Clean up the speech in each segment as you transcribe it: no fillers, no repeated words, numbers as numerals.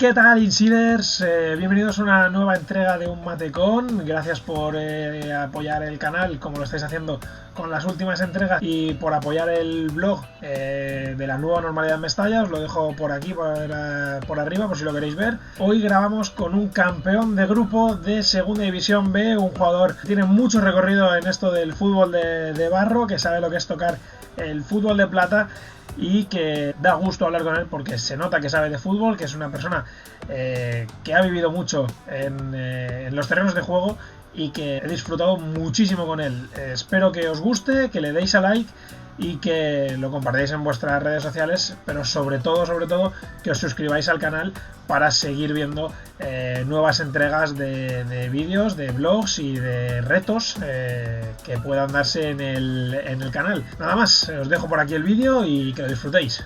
¿Qué tal, Insiders? Bienvenidos a una nueva entrega de Un Matecón. Gracias por apoyar el canal como lo estáis haciendo con las últimas entregas y por apoyar el blog de la nueva normalidad en Mestalla. Os lo dejo por aquí, por arriba, por si lo queréis ver. Hoy grabamos con un campeón de grupo de Segunda División B, un jugador que tiene mucho recorrido en esto del fútbol de barro, que sabe lo que es tocar el fútbol de plata y que da gusto hablar con él porque se nota que sabe de fútbol, que es una persona que ha vivido mucho en los terrenos de juego y que he disfrutado muchísimo con él. Espero que os guste, que le deis a like y que lo compartáis en vuestras redes sociales, pero sobre todo que os suscribáis al canal para seguir viendo nuevas entregas de vídeos, de blogs y de retos que puedan darse en el canal. Nada más, os dejo por aquí el vídeo y que lo disfrutéis.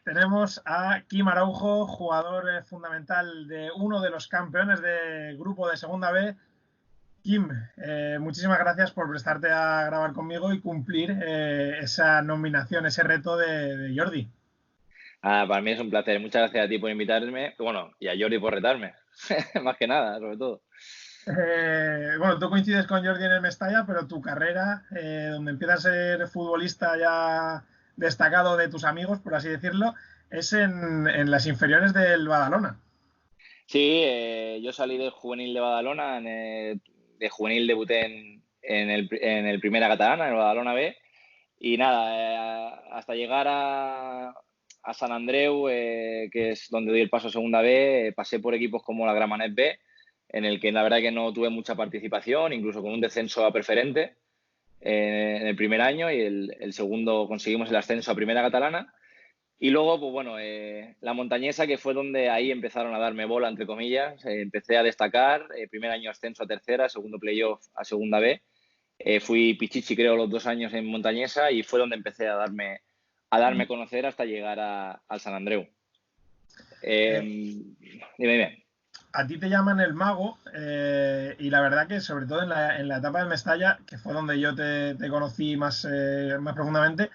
Tenemos a Quim Araujo, jugador fundamental de uno de los campeones de grupo de Segunda B. Quim, muchísimas gracias por prestarte a grabar conmigo y cumplir esa nominación, ese reto de Jordi. Para mí es un placer. Muchas gracias a ti por invitarme. Bueno, y a Jordi por retarme. Más que nada, sobre todo. Bueno, tú coincides con Jordi en el Mestalla, pero tu carrera, donde empiezas a ser futbolista ya destacado de tus amigos, por así decirlo, es en las inferiores del Badalona. Sí, yo salí del juvenil de Badalona, de juvenil debuté en el Primera Catalana, en el Badalona B, y nada, hasta llegar a Sant Andreu, que es donde doy el paso a Segunda B, pasé por equipos como la Gramenet B, en el que la verdad que no tuve mucha participación, incluso con un descenso a preferente en el primer año, y el segundo conseguimos el ascenso a Primera Catalana. Y luego, pues bueno, la Montañesa, que fue donde ahí empezaron a darme bola, entre comillas. Empecé a destacar, primer año ascenso a tercera, segundo playoff a Segunda B. Fui pichichi, creo, los 2 años en Montañesa y fue donde empecé a darme a conocer hasta llegar al Sant Andreu. Dime. A ti te llaman el mago y la verdad que sobre todo en la etapa de Mestalla, que fue donde yo te conocí más profundamente,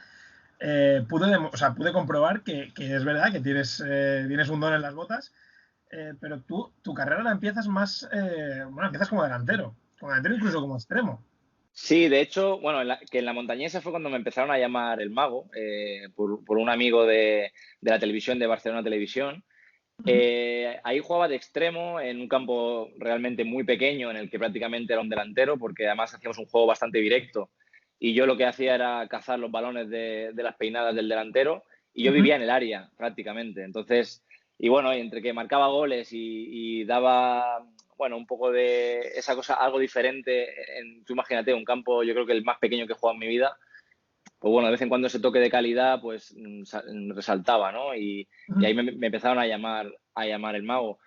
pude comprobar que es verdad que tienes un don en las botas, pero tu carrera la empiezas empiezas como delantero incluso como extremo. Sí, de hecho, bueno, que en la Montañesa fue cuando me empezaron a llamar el mago, por un amigo de la televisión, de Barcelona Televisión. Ahí jugaba de extremo en un campo realmente muy pequeño en el que prácticamente era un delantero, porque además hacíamos un juego bastante directo y yo lo que hacía era cazar los balones de las peinadas del delantero y yo vivía en el área prácticamente. Entonces, y bueno, y entre que marcaba goles y daba, bueno, un poco de esa cosa, algo diferente, tú imagínate, un campo, yo creo que el más pequeño que he jugado en mi vida, pues bueno, de vez en cuando ese toque de calidad pues resaltaba, ¿no? Y ahí me empezaron a llamar el mago.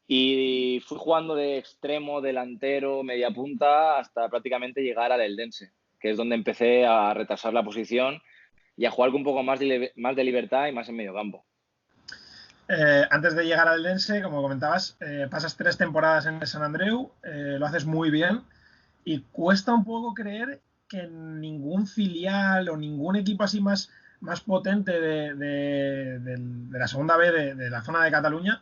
Y fui jugando de extremo, delantero, media punta, hasta prácticamente llegar al Eldense, que es donde empecé a retrasar la posición y a jugar con un poco más de libertad y más en medio campo. Antes de llegar al Eldense, como comentabas, pasas 3 temporadas en Sant Andreu, lo haces muy bien y cuesta un poco creer que ningún filial o ningún equipo así más potente de la segunda B de la zona de Cataluña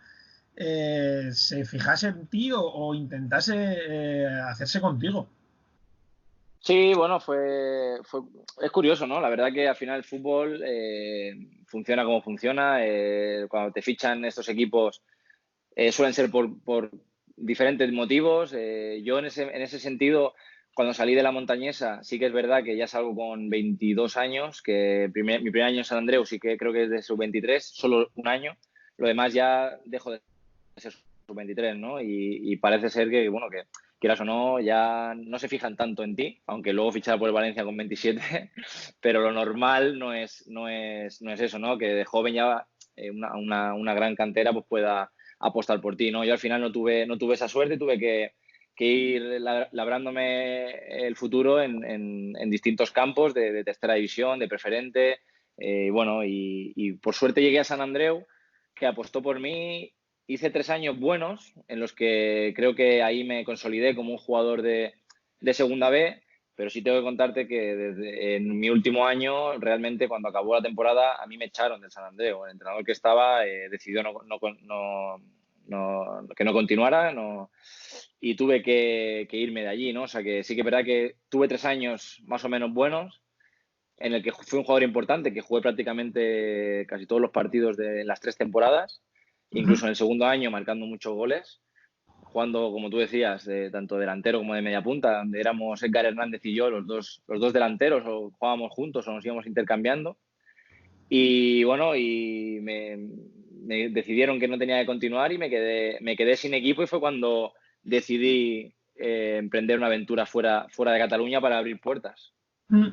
se fijase en ti o intentase hacerse contigo. Sí, bueno, es curioso, ¿no? La verdad que al final el fútbol funciona como funciona. Cuando te fichan estos equipos suelen ser por diferentes motivos. Yo en ese sentido, cuando salí de la montañesa, sí que es verdad que ya salgo con 22 años, que mi primer año en San Andreu sí que creo que es de sub-23, solo un año. Lo demás ya dejo de ser sub-23, ¿no? Y parece ser que, bueno, que quieras o no, ya no se fijan tanto en ti, aunque luego fichar por el Valencia con 27, pero lo normal no es eso, ¿no? Que de joven ya una gran cantera pues pueda apostar por ti, ¿no? Yo al final no tuve esa suerte, tuve que ir labrándome el futuro en distintos campos de tercera división, de preferente, bueno, y por suerte llegué a San Andreu, que apostó por mí. Hice 3 años buenos, en los que creo que ahí me consolidé como un jugador de segunda B, pero sí tengo que contarte que en mi último año, realmente cuando acabó la temporada, a mí me echaron del San Andreu. El entrenador que estaba decidió que no continuara, y tuve que irme de allí, ¿no? O sea que sí que es verdad que tuve 3 años más o menos buenos, en el que fui un jugador importante, que jugué prácticamente casi todos los partidos de las 3 temporadas, Ujú. incluso en el segundo año marcando muchos goles, jugando, como tú decías, tanto delantero como de media punta, donde éramos Edgar Hernández y yo los dos delanteros, o jugábamos juntos o nos íbamos intercambiando. Y bueno, me decidieron que no tenía que continuar y me quedé sin equipo, y fue cuando decidí emprender una aventura fuera de Cataluña para abrir puertas. Mm.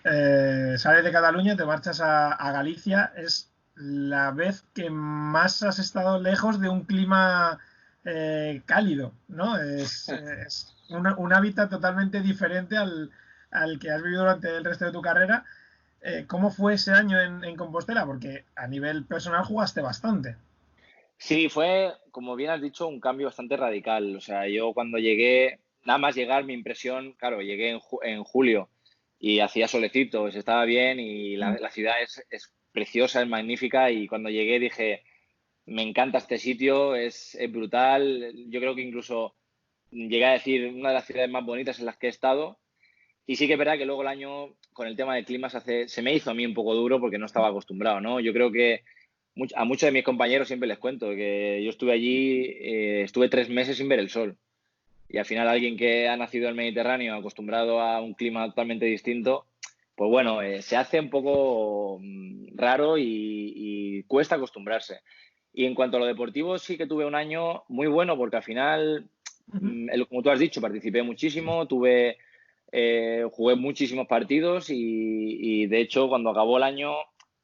Sales de Cataluña, te marchas a Galicia. Es la vez que más has estado lejos de un clima cálido, ¿no? Es un hábitat totalmente diferente al que has vivido durante el resto de tu carrera. ¿Cómo fue ese año en Compostela? Porque a nivel personal jugaste bastante. Sí, fue, como bien has dicho, un cambio bastante radical. O sea, yo cuando llegué, nada más llegar, mi impresión, claro, llegué en julio y hacía solecito, pues estaba bien, y la ciudad es preciosa, es magnífica, y cuando llegué dije, me encanta este sitio, es brutal. Yo creo que incluso llegué a decir una de las ciudades más bonitas en las que he estado. Y sí que es verdad que luego el año, con el tema del clima, se me hizo a mí un poco duro porque no estaba acostumbrado, ¿no? Yo creo que a muchos de mis compañeros siempre les cuento que yo estuve allí, estuve 3 meses sin ver el sol. Y al final alguien que ha nacido en el Mediterráneo, acostumbrado a un clima totalmente distinto, pues bueno, se hace un poco raro y cuesta acostumbrarse. Y en cuanto a lo deportivo, sí que tuve un año muy bueno, porque al final, Ujú. como tú has dicho, participé muchísimo, jugué muchísimos partidos, y de hecho cuando acabó el año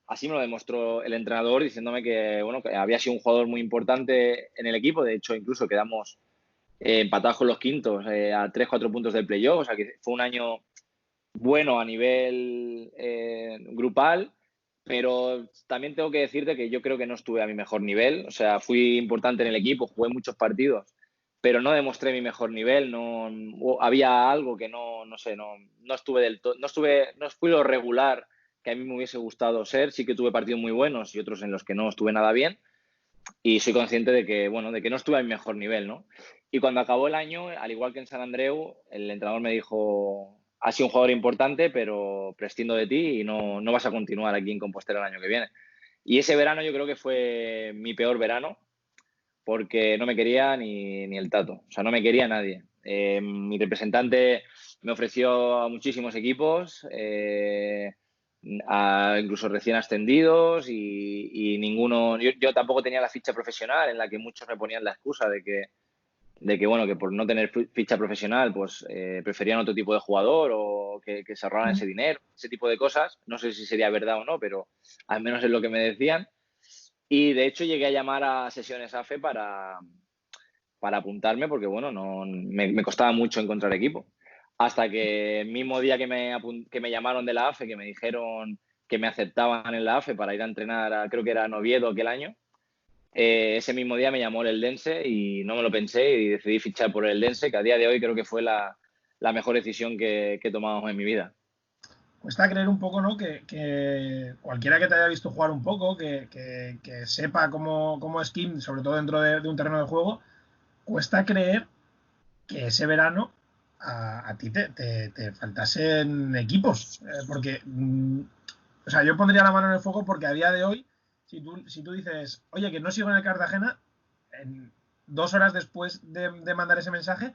así me lo demostró el entrenador, diciéndome que, bueno, que había sido un jugador muy importante en el equipo. De hecho, incluso quedamos empatados con los quintos, a 3-4 puntos del playoff. O sea que fue un año bueno a nivel grupal, pero también tengo que decirte que yo creo que no estuve a mi mejor nivel. O sea, fui importante en el equipo, jugué muchos partidos, pero no demostré mi mejor nivel. No, había algo que no sé, no estuve del todo, no fui lo regular que a mí me hubiese gustado ser. Sí que tuve partidos muy buenos y otros en los que no estuve nada bien, y soy consciente de que, bueno, de que no estuve a mi mejor nivel, ¿no? Y cuando acabó el año, al igual que en San Andreu, el entrenador me dijo, has sido un jugador importante, pero prescindo de ti y no vas a continuar aquí en Compostela el año que viene. Y ese verano yo creo que fue mi peor verano, porque no me quería ni el tato. O sea, no me quería nadie. Mi representante me ofreció a muchísimos equipos, incluso recién ascendidos, y ninguno. Yo tampoco tenía la ficha profesional, en la que muchos me ponían la excusa de que bueno, que por no tener ficha profesional, pues preferían otro tipo de jugador, o que se ahorraran ese dinero, ese tipo de cosas. No sé si sería verdad o no, pero al menos es lo que me decían. Y de hecho llegué a llamar a sesiones AFE para apuntarme, porque bueno, me costaba mucho encontrar equipo. Hasta que el mismo día que me llamaron de la AFE, que me dijeron que me aceptaban en la AFE para ir a entrenar, creo que era en Oviedo aquel año, ese mismo día me llamó el Eldense y no me lo pensé y decidí fichar por el Eldense, que a día de hoy creo que fue la mejor decisión que he tomado en mi vida. Cuesta creer un poco, ¿no? Que cualquiera que te haya visto jugar un poco, que sepa cómo es Kim, sobre todo dentro de un terreno de juego, cuesta creer que ese verano a ti te faltasen equipos. Porque, o sea, yo pondría la mano en el fuego porque a día de hoy, si tú dices, oye, que no sigo en el Cartagena, en 2 horas después de mandar ese mensaje,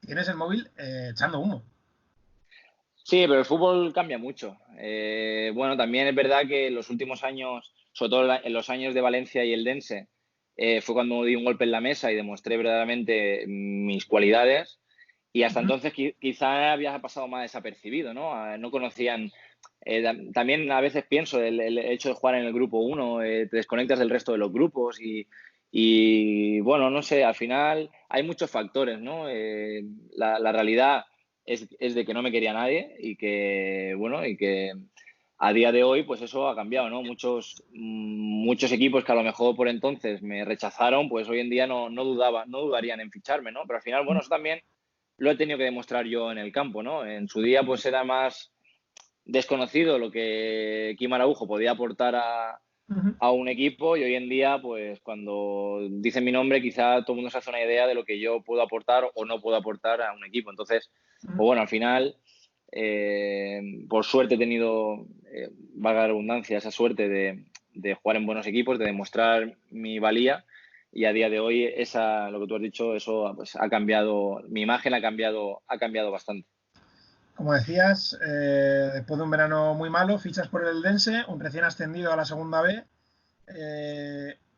tienes el móvil echando humo. Sí, pero el fútbol cambia mucho. Bueno, también es verdad que en los últimos años, sobre todo en los años de Valencia y el Dense, fue cuando di un golpe en la mesa y demostré verdaderamente mis cualidades. Y hasta Ujú. entonces quizá había pasado más desapercibido, ¿no? No conocían. También a veces pienso el hecho de jugar en el grupo uno, te desconectas del resto de los grupos y, bueno, no sé, al final hay muchos factores, ¿no? La realidad es de que no me quería nadie y que, bueno, y que a día de hoy, pues eso ha cambiado, ¿no? Muchos equipos que a lo mejor por entonces me rechazaron, pues hoy en día no dudarían en ficharme, ¿no? Pero al final, bueno, eso también lo he tenido que demostrar yo en el campo, ¿no? En su día, pues era más desconocido lo que Kim Araujo podía aportar Ujú. a un equipo y hoy en día, pues cuando dicen mi nombre, quizá todo el mundo se hace una idea de lo que yo puedo aportar o no puedo aportar a un equipo. Entonces, pues bueno, al final, por suerte he tenido, valga la redundancia, esa suerte de jugar en buenos equipos, de demostrar mi valía y a día de hoy, lo que tú has dicho, eso pues, ha cambiado, mi imagen ha cambiado bastante. Como decías, después de un verano muy malo, fichas por el Eldense, un recién ascendido a la segunda B.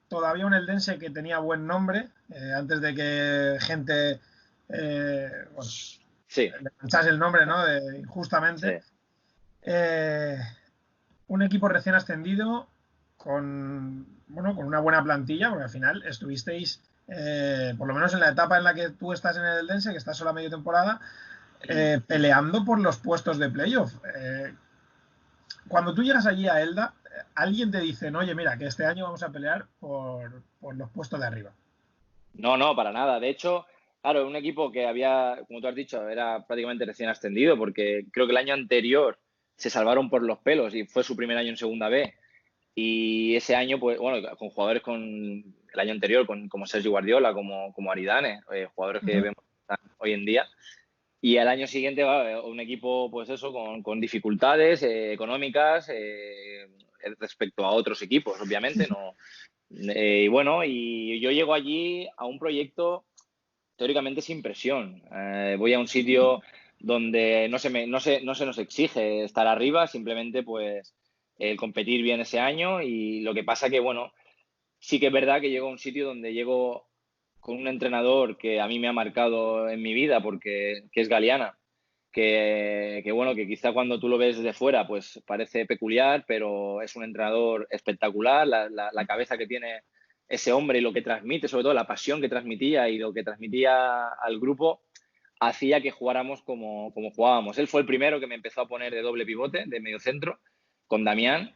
Todavía un Eldense que tenía buen nombre, antes de que gente bueno, Sí, le manchase el nombre, ¿no? sí. Injustamente. Eh, un equipo recién ascendido con una buena plantilla, porque al final estuvisteis, por lo menos en la etapa en la que tú estás en el Eldense, que estás solo a medio temporada, peleando por los puestos de playoff. Cuando tú llegas allí a Elda, alguien te dice, no, oye, mira, que este año vamos a pelear por los puestos de arriba. No, no, para nada. De hecho, claro, un equipo que había, como tú has dicho, era prácticamente recién ascendido, porque creo que el año anterior se salvaron por los pelos y fue su primer año en Segunda B. Y ese año, pues, bueno, con jugadores con el año anterior, como Sergio Guardiola, como Aridane, jugadores Uh que -huh. vemos hoy en día. Y al año siguiente, un equipo, pues eso, con dificultades económicas respecto a otros equipos, obviamente, no. Y bueno, y yo llego allí a un proyecto teóricamente sin presión. Voy a un sitio donde no se nos exige estar arriba, simplemente pues el competir bien ese año y lo que pasa que, bueno, sí que es verdad que llego a un sitio donde llego con un entrenador que a mí me ha marcado en mi vida porque que es Galeana, que bueno, que quizá cuando tú lo ves desde fuera pues parece peculiar, pero es un entrenador espectacular, la cabeza que tiene ese hombre y lo que transmite, sobre todo la pasión que transmitía y lo que transmitía al grupo, hacía que jugáramos como jugábamos. Él fue el primero que me empezó a poner de doble pivote, de medio centro, con Damián,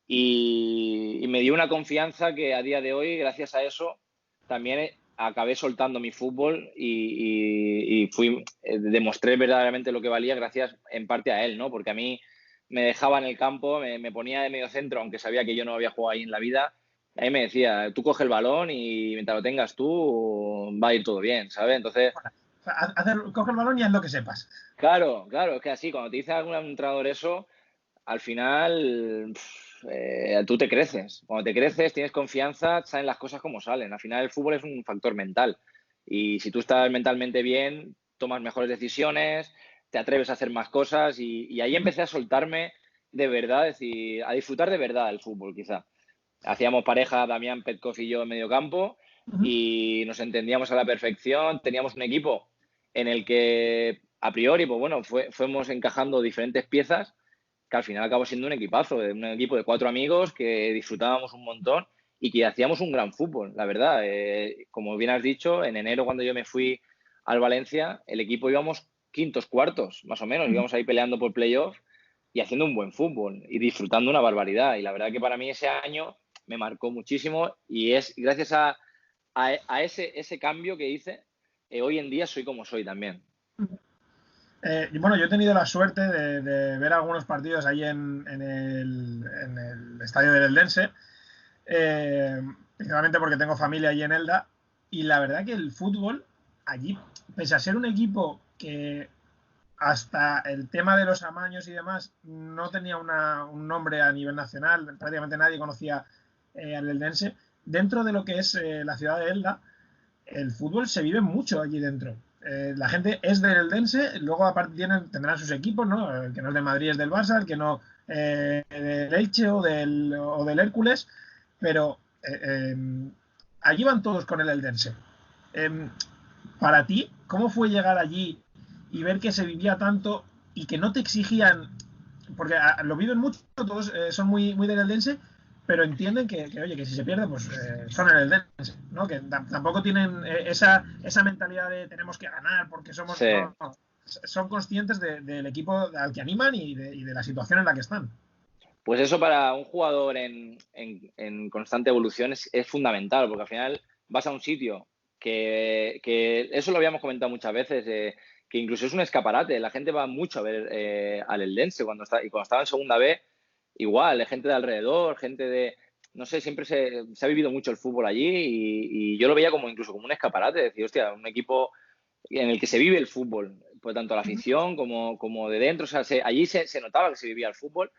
y me dio una confianza que a día de hoy, gracias a eso, también acabé soltando mi fútbol y demostré verdaderamente lo que valía gracias en parte a él, ¿no? Porque a mí me dejaba en el campo, me ponía de medio centro, aunque sabía que yo no había jugado ahí en la vida. Ahí me decía, tú coge el balón y mientras lo tengas tú, va a ir todo bien, ¿sabes? Entonces, O sea, coge el balón y haz lo que sepas. claro, es que así, cuando te dice algún entrenador eso, al final tú te creces. Cuando te creces, tienes confianza, salen las cosas como salen. Al final el fútbol es un factor mental. Y si tú estás mentalmente bien, tomas mejores decisiones, te atreves a hacer más cosas y ahí empecé a soltarme de verdad, es decir, a disfrutar de verdad el fútbol, quizá. Hacíamos pareja Damián Petkov y yo en medio campo Uh -huh. y nos entendíamos a la perfección. Teníamos un equipo en el que a priori, pues bueno, fuimos encajando diferentes piezas que al final acabó siendo un equipazo, un equipo de 4 amigos que disfrutábamos un montón y que hacíamos un gran fútbol, la verdad. Como bien has dicho, en enero cuando yo me fui al Valencia, el equipo íbamos quintos, cuartos, más o menos, Uh -huh. íbamos ahí peleando por playoff y haciendo un buen fútbol y disfrutando una barbaridad. Y la verdad que para mí ese año me marcó muchísimo y es gracias a ese cambio que hice, hoy en día soy como soy también. Bueno, yo he tenido la suerte de ver algunos partidos ahí en el estadio del Eldense, principalmente porque tengo familia allí en Elda, y la verdad que el fútbol allí, pese a ser un equipo que hasta el tema de los amaños y demás no tenía un nombre a nivel nacional, prácticamente nadie conocía al eldense. Dentro de lo que es la ciudad de Elda, el fútbol se vive mucho allí dentro. La gente es del eldense, luego aparte tendrán sus equipos, ¿no? El que no es del Madrid es del Barça, el que no del Elche o del Hércules, pero allí van todos con el eldense. Eh, para ti, ¿cómo fue llegar allí y ver que se vivía tanto y que no te exigían, porque lo viven mucho, todos son muy del eldense, pero entienden oye, que si se pierde, pues son el eldense, ¿no? Que tampoco tienen esa mentalidad de tenemos que ganar porque somos... Sí. No, no. Son conscientes del equipo al que animan y de la situación en la que están. Pues eso para un jugador en constante evolución es fundamental, porque al final vas a un sitio que eso lo habíamos comentado muchas veces, que incluso es un escaparate. La gente va mucho a ver al Eldense cuando estaba en segunda B, igual, gente de alrededor, gente de... No sé, siempre se ha vivido mucho el fútbol allí y yo lo veía como incluso como un escaparate, decir, hostia, un equipo en el que se vive el fútbol, pues tanto la afición como de dentro, o sea, allí se notaba que se vivía el fútbol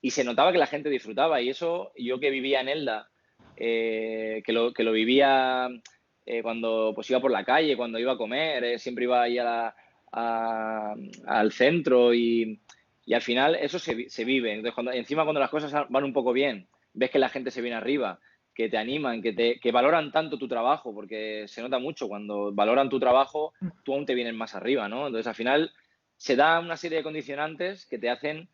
y se notaba que la gente disfrutaba. Y eso, yo que vivía en Elda, que lo vivía cuando pues iba por la calle, cuando iba a comer, siempre iba ahí al centro y al final eso se vive. Entonces, encima cuando las cosas van un poco bien, ves que la gente se viene arriba, que te animan, que valoran tanto tu trabajo, porque se nota mucho, cuando valoran tu trabajo, tú aún te vienes más arriba, ¿no? Entonces, al final, se da una serie de condicionantes que te hacen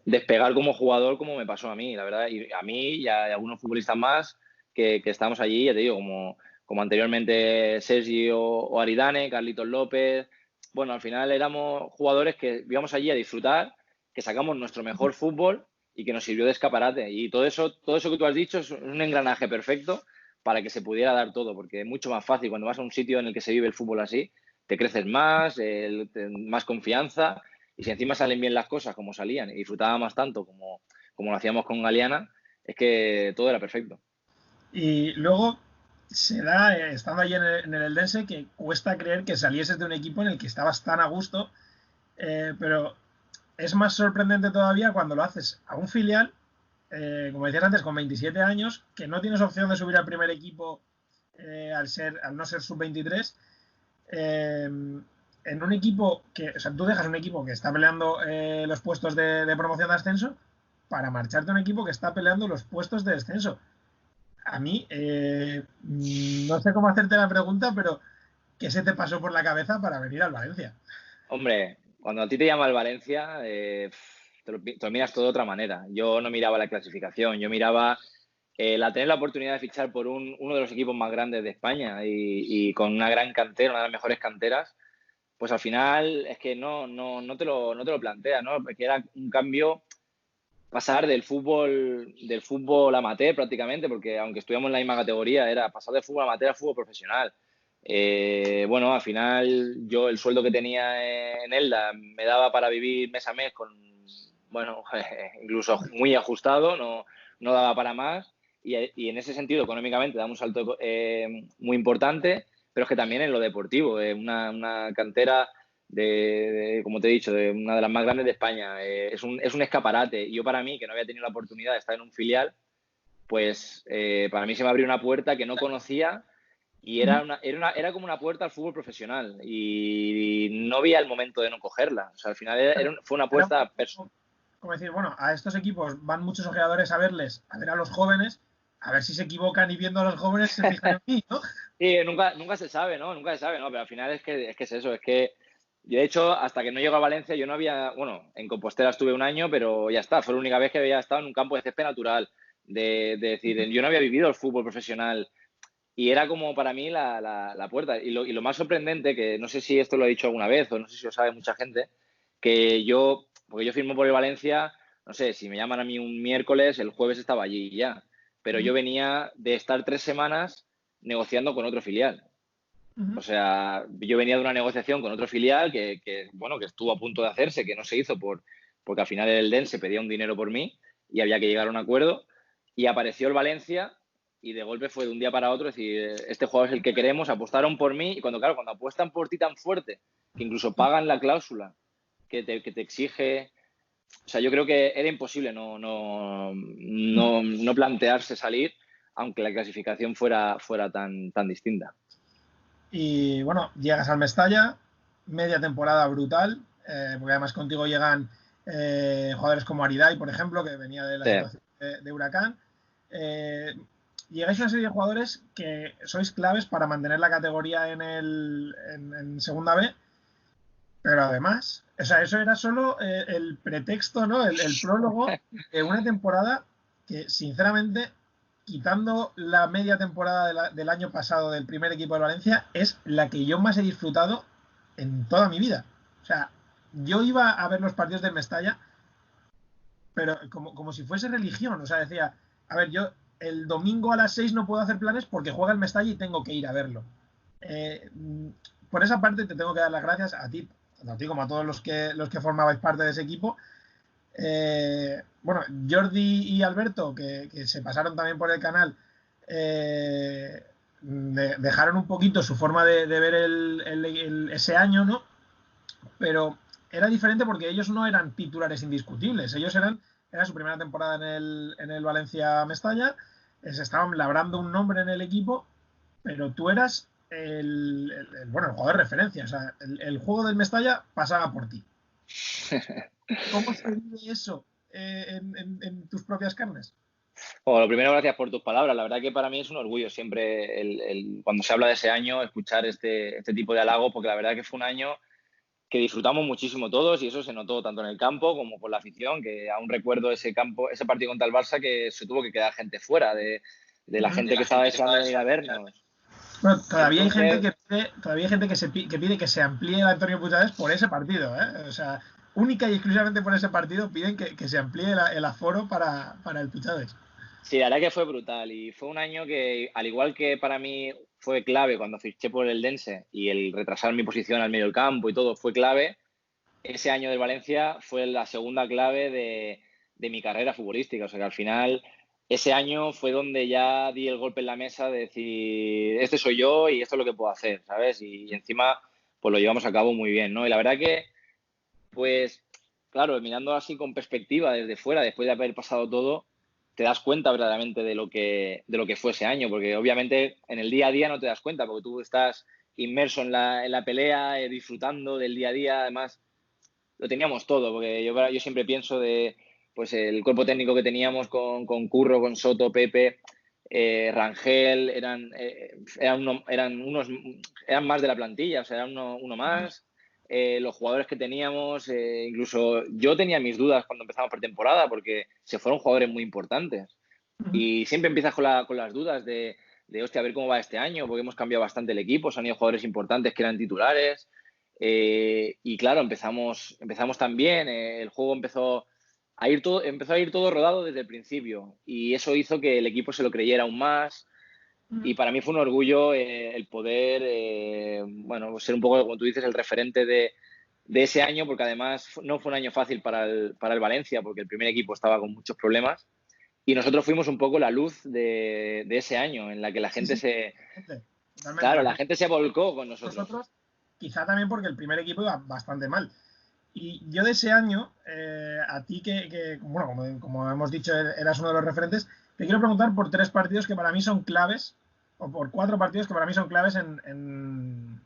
despegar como jugador, como me pasó a mí, la verdad, y a mí y a algunos futbolistas más que estamos allí, ya te digo, como anteriormente Sergio o Aridane, Carlitos López. Bueno, al final éramos jugadores que íbamos allí a disfrutar, que sacamos nuestro mejor fútbol y que nos sirvió de escaparate. Y todo eso que tú has dicho es un engranaje perfecto para que se pudiera dar todo, porque es mucho más fácil cuando vas a un sitio en el que se vive el fútbol así, te creces más, más confianza, y si encima salen bien las cosas como salían y disfrutábamos tanto como lo hacíamos con Galeana, es que todo era perfecto. Y luego se da, estando allí en el Eldense, que cuesta creer que salieses de un equipo en el que estabas tan a gusto, pero es más sorprendente todavía cuando lo haces a un filial, como decías antes, con 27 años, que no tienes opción de subir al primer equipo al no ser sub-23, en un equipo o sea, tú dejas un equipo que está peleando los puestos de promoción de ascenso para marcharte a un equipo que está peleando los puestos de descenso. A mí, no sé cómo hacerte la pregunta, pero ¿qué se te pasó por la cabeza para venir al Valencia? Hombre, cuando a ti te llama el Valencia, te lo miras todo de otra manera. Yo no miraba la clasificación, yo miraba tener la oportunidad de fichar por uno de los equipos más grandes de España y con una gran cantera, una de las mejores canteras, pues al final es que no te lo planteas, ¿no? Porque era un cambio, pasar del fútbol amateur prácticamente, porque aunque estuviéramos en la misma categoría, era pasar del fútbol amateur al fútbol profesional. Bueno, al final yo el sueldo que tenía en Elda me daba para vivir mes a mes bueno, incluso muy ajustado, no daba para más. Y en ese sentido, económicamente, da un salto muy importante, pero es que también en lo deportivo, una cantera como te he dicho, de una de las más grandes de España. Es un escaparate. Y yo, para mí, que no había tenido la oportunidad de estar en un filial, pues para mí se me abrió una puerta que no conocía y era como una puerta al fútbol profesional y no había el momento de no cogerla. O sea, al final fue una Era un apuesta poco como decir, bueno, a estos equipos van muchos ojeadores a verles, a ver a los jóvenes, a ver si se equivocan y viendo a los jóvenes se fijan en mí, ¿no? Sí, nunca se sabe, ¿no? Nunca se sabe, ¿no? Pero al final es eso, es que yo, de hecho, hasta que no llego a Valencia, yo no había, bueno, en Compostela estuve un año, pero ya está, fue la única vez que había estado en un campo de césped natural, de decir, yo no había vivido el fútbol profesional y era como para mí la puerta. Y lo más sorprendente, que no sé si esto lo he dicho alguna vez o no sé si lo sabe mucha gente, porque yo firmo por el Valencia, no sé, si me llaman a mí un miércoles, el jueves estaba allí ya, pero yo venía de estar 3 semanas negociando con otro filial. O sea, yo venía de una negociación con otro filial bueno, que estuvo a punto de hacerse, que no se hizo porque al final el DEN se pedía un dinero por mí y había que llegar a un acuerdo. Y apareció el Valencia y de golpe fue de un día para otro decir, este jugador es el que queremos, apostaron por mí y cuando apuestan por ti tan fuerte que incluso pagan la cláusula que te exige. O sea, yo creo que era imposible no plantearse salir, aunque la clasificación fuera tan distinta. Y bueno, llegas al Mestalla, media temporada brutal, porque además contigo llegan jugadores como Aridai, por ejemplo, que venía de la situación de Huracán. Llegáis a una serie de jugadores que sois claves para mantener la categoría en Segunda B, pero además, o sea, eso era solo el pretexto, ¿no? El prólogo de una temporada que, sinceramente, quitando la media temporada del año pasado del primer equipo de Valencia, es la que yo más he disfrutado en toda mi vida. O sea, yo iba a ver los partidos del Mestalla, pero como si fuese religión. O sea, decía, a ver, yo el domingo a las 6 no puedo hacer planes porque juega el Mestalla y tengo que ir a verlo. Por esa parte te tengo que dar las gracias a ti como a todos los que formabais parte de ese equipo. Bueno, Jordi y Alberto, que se pasaron también por el canal, dejaron un poquito su forma de ver ese año, ¿no? Pero era diferente porque ellos no eran titulares indiscutibles. Era su primera temporada en el Valencia Mestalla, se estaban labrando un nombre en el equipo, pero tú eras el jugador de referencia. O sea, el juego del Mestalla pasaba por ti. ¿Cómo se vive eso en tus propias carnes? Bueno, lo primero, gracias por tus palabras. La verdad que para mí es un orgullo siempre cuando se habla de ese año escuchar este tipo de halagos, porque la verdad que fue un año que disfrutamos muchísimo todos y eso se notó tanto en el campo como por la afición, que aún recuerdo ese partido contra el Barça que se tuvo que quedar gente fuera de la gente que estaba deseando venir a vernos. Bueno, todavía hay gente que pide que se amplíe el Antonio Puigdemont por ese partido, ¿eh? O sea, única y exclusivamente por ese partido piden que se amplíe el aforo para el Puigdemont. Sí, la verdad que fue brutal y fue un año que, al igual que para mí fue clave cuando fiché por el Dense y el retrasar mi posición al medio del campo y todo fue clave, ese año del Valencia fue la segunda clave de mi carrera futbolística. O sea que al final ese año fue donde ya di el golpe en la mesa de decir, este soy yo y esto es lo que puedo hacer, ¿sabes? Y encima pues lo llevamos a cabo muy bien, ¿no? Y la verdad que, pues, claro, mirando así con perspectiva desde fuera, después de haber pasado todo, te das cuenta verdaderamente de lo que fue ese año, porque obviamente en el día a día no te das cuenta, porque tú estás inmerso en la pelea, disfrutando del día a día, además lo teníamos todo, porque yo siempre pienso de pues el cuerpo técnico que teníamos con Curro, con Soto, Pepe, Rangel, eran más de la plantilla, o sea, eran uno más. Los jugadores que teníamos, incluso yo tenía mis dudas cuando empezamos pretemporada, porque se fueron jugadores muy importantes. Y siempre empiezas con las dudas de hostia, a ver cómo va este año, porque hemos cambiado bastante el equipo, se han ido jugadores importantes que eran titulares. Y claro, empezamos también, el juego empezó a ir todo rodado desde el principio y eso hizo que el equipo se lo creyera aún más y para mí fue un orgullo el poder, ser un poco, como tú dices, el referente de ese año, porque además no fue un año fácil para el Valencia, porque el primer equipo estaba con muchos problemas y nosotros fuimos un poco la luz de ese año en la que la gente la gente se volcó con nosotros. Quizá también porque el primer equipo iba bastante mal. Y yo de ese año, a ti como hemos dicho, eras uno de los referentes, te quiero preguntar por 3 partidos que para mí son claves, o por 4 partidos que para mí son claves en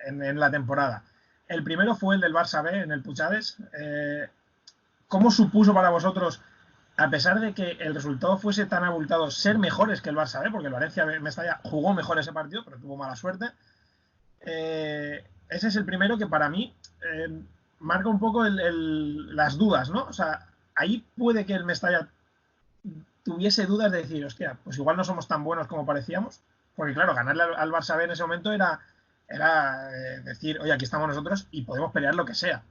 la temporada. El primero fue el del Barça B en el Puchades. ¿Cómo supuso para vosotros, a pesar de que el resultado fuese tan abultado, ser mejores que el Barça B? Porque el Valencia Mestalla jugó mejor ese partido, pero tuvo mala suerte. Ese es el primero que para mí marca un poco las dudas, ¿no? O sea, ahí puede que el Mestalla tuviese dudas de decir, hostia, pues igual no somos tan buenos como parecíamos, porque claro, ganarle al Barça B en ese momento era decir, oye, aquí estamos nosotros y podemos pelear lo que sea.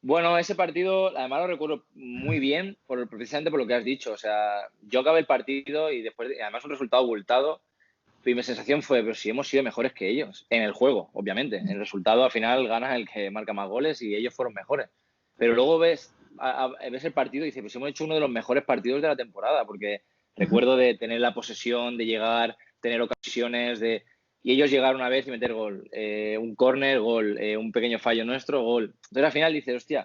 Bueno, ese partido, además lo recuerdo muy bien, precisamente por lo que has dicho. O sea, yo acabé el partido y después, además un resultado abultado, y mi sensación fue, pero si hemos sido mejores que ellos, en el juego, obviamente. En el resultado, al final, gana el que marca más goles y ellos fueron mejores. Pero luego ves el partido y dices, pues hemos hecho uno de los mejores partidos de la temporada, porque recuerdo de tener la posesión, de llegar, tener ocasiones, de y ellos llegaron una vez y meter gol, un córner, gol, un pequeño fallo nuestro, gol. Entonces al final dices, hostia,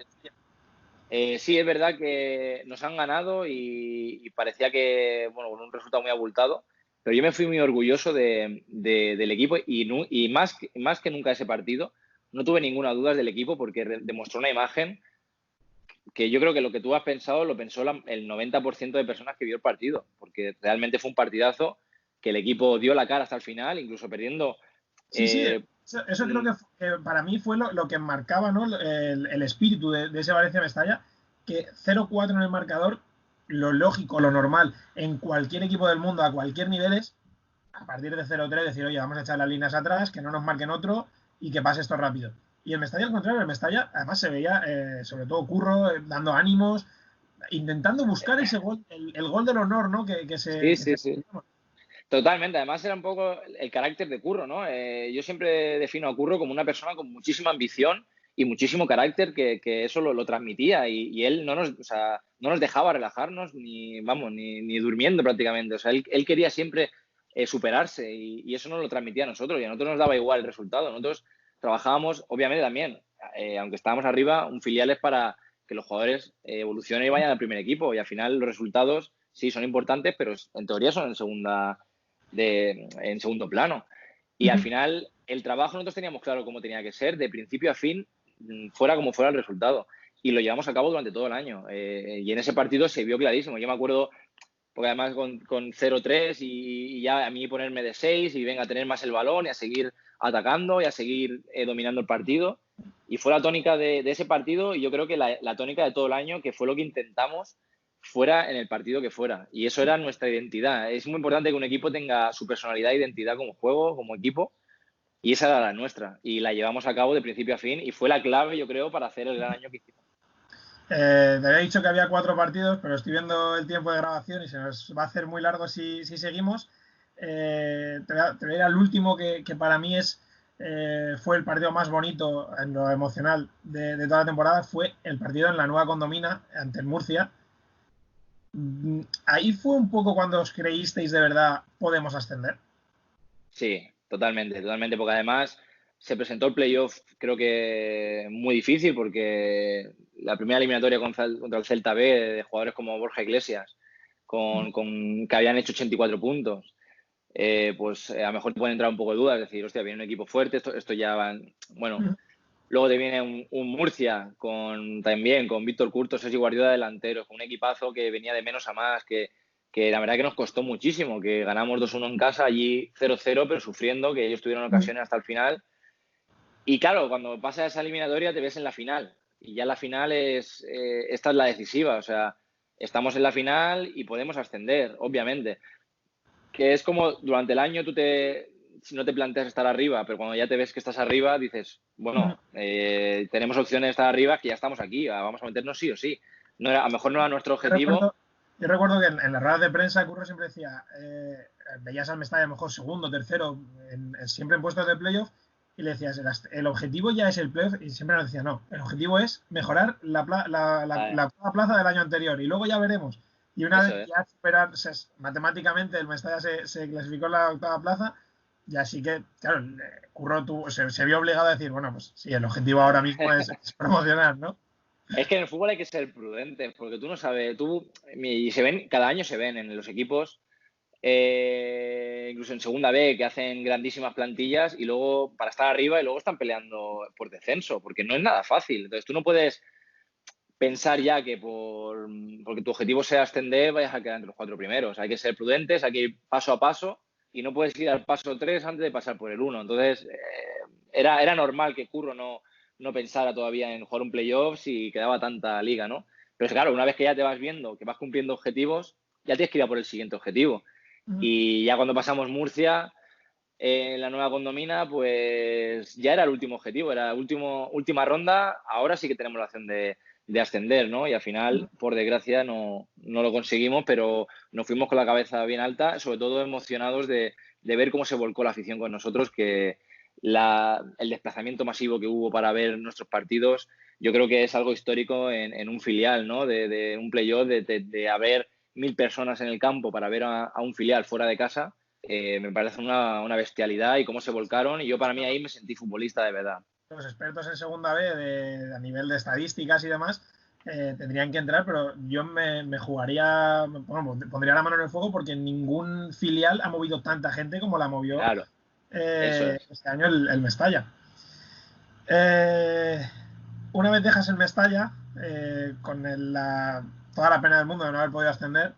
sí es verdad que nos han ganado y parecía que, bueno, con un resultado muy abultado, pero yo me fui muy orgulloso del equipo y más que nunca ese partido, no tuve ninguna duda del equipo porque demostró una imagen que yo creo que lo que tú has pensado lo pensó el 90% de personas que vio el partido, porque realmente fue un partidazo que el equipo dio la cara hasta el final, incluso perdiendo. Sí, sí, eh, eso creo que para mí fue lo que marcaba, ¿no? El espíritu de ese Valencia-Mestalla, que 0-4 en el marcador, lo lógico, lo normal, en cualquier equipo del mundo, a cualquier nivel es, a partir de 0-3, decir, oye, vamos a echar las líneas atrás, que no nos marquen otro y que pase esto rápido. Y el Mestalla, al contrario, el Mestalla, además se veía, sobre todo Curro, dando ánimos, intentando buscar ese gol, el gol del honor, ¿no? sí, sí, sí. Totalmente, además era un poco el carácter de Curro, ¿no? Yo siempre defino a Curro como una persona con muchísima ambición y muchísimo carácter que eso lo transmitía y él o sea, no nos dejaba relajarnos ni, vamos, ni durmiendo prácticamente. O sea, él quería siempre superarse y eso nos lo transmitía a nosotros y a nosotros nos daba igual el resultado. Nosotros trabajábamos, obviamente también, aunque estábamos arriba, un filial es para que los jugadores evolucionen y vayan al primer equipo y al final los resultados sí son importantes, pero en teoría son en segundo plano. Y al final, el trabajo nosotros teníamos claro cómo tenía que ser, de principio a fin, fuera como fuera el resultado. Y lo llevamos a cabo durante todo el año. Y en ese partido se vio clarísimo. Yo me acuerdo, porque además con 0-3 y ya a mí ponerme de 6 y venga a tener más el balón y a seguir atacando y a seguir dominando el partido. Y fue la tónica de ese partido y yo creo que la tónica de todo el año, que fue lo que intentamos fuera en el partido que fuera. Y eso era nuestra identidad. Es muy importante que un equipo tenga su personalidad e identidad como juego, como equipo, y esa era la nuestra. Y la llevamos a cabo de principio a fin y fue la clave, yo creo, para hacer el gran año que hicimos. Te había dicho que había 4 partidos, pero estoy viendo el tiempo de grabación y se nos va a hacer muy largo si seguimos. Te voy a ir al último que para mí fue el partido más bonito en lo emocional de toda la temporada. Fue el partido en la nueva Condomina ante el Murcia. Ahí fue un poco cuando os creísteis de verdad podemos ascender. Sí, totalmente, totalmente, porque además se presentó el playoff, creo que muy difícil, porque la primera eliminatoria contra el Celta B, de jugadores como Borja Iglesias, que habían hecho 84 puntos, pues a lo mejor te pueden entrar un poco de dudas, decir, hostia, viene un equipo fuerte, esto ya van. Bueno, luego te viene un Murcia también con Víctor Curto, Sergi Guardiola delanteros, con un equipazo que venía de menos a más, que la verdad que nos costó muchísimo, que ganamos 2-1 en casa, allí 0-0, pero sufriendo, que ellos tuvieron ocasiones hasta el final. Y claro, cuando pasa esa eliminatoria te ves en la final, y ya la final esta es la decisiva, o sea, estamos en la final y podemos ascender, obviamente. Que es como durante el año si no te planteas estar arriba, pero cuando ya te ves que estás arriba, dices, bueno, tenemos opciones de estar arriba, que ya estamos aquí, vamos a meternos sí o sí. A lo mejor no era nuestro objetivo. Yo recuerdo que en las ruedas de prensa Curro siempre decía, veías al Mestalla a lo mejor segundo, tercero, siempre en puestos de playoff, y le decías, el objetivo ya es el playoff, y siempre nos decía, no, el objetivo es mejorar la plaza del año anterior, y luego ya veremos. Y una Eso vez es. ya matemáticamente el Mestalla se clasificó en la octava plaza, y así que, claro, Curro se vio obligado a decir, bueno, pues sí, el objetivo ahora mismo es promocionar, ¿no? Es que en el fútbol hay que ser prudente, porque tú no sabes, y cada año se ven en los equipos, incluso en segunda B, que hacen grandísimas plantillas y luego para estar arriba y luego están peleando por descenso, porque no es nada fácil. Entonces tú no puedes pensar ya que porque tu objetivo sea ascender vayas a quedar entre los 4 primeros. Hay que ser prudentes, hay que ir paso a paso y no puedes ir al paso 3 antes de pasar por el 1. Entonces era normal que Curro no pensara todavía en jugar un playoff si quedaba tanta liga, ¿no? Pero es claro, una vez que ya te vas viendo, que vas cumpliendo objetivos, ya tienes que ir a por el siguiente objetivo. Y ya cuando pasamos Murcia, en la nueva Condomina, pues ya era el último objetivo, era última ronda, ahora sí que tenemos la opción de ascender, ¿no? Y al final, por desgracia, no lo conseguimos, pero nos fuimos con la cabeza bien alta, sobre todo emocionados de ver cómo se volcó la afición con nosotros, que el desplazamiento masivo que hubo para ver nuestros partidos, yo creo que es algo histórico en un filial, ¿no? De un playoff, de haber 1000 personas en el campo para ver a un filial fuera de casa, me parece una bestialidad y cómo se volcaron, y yo para mí ahí me sentí futbolista de verdad. Los expertos en segunda B a nivel de estadísticas y demás tendrían que entrar, pero yo me jugaría, bueno, pondría la mano en el fuego porque ningún filial ha movido tanta gente como la movió Claro, eso es. este año el Mestalla. Eh, una vez dejas el Mestalla, con toda la pena del mundo de no haber podido ascender,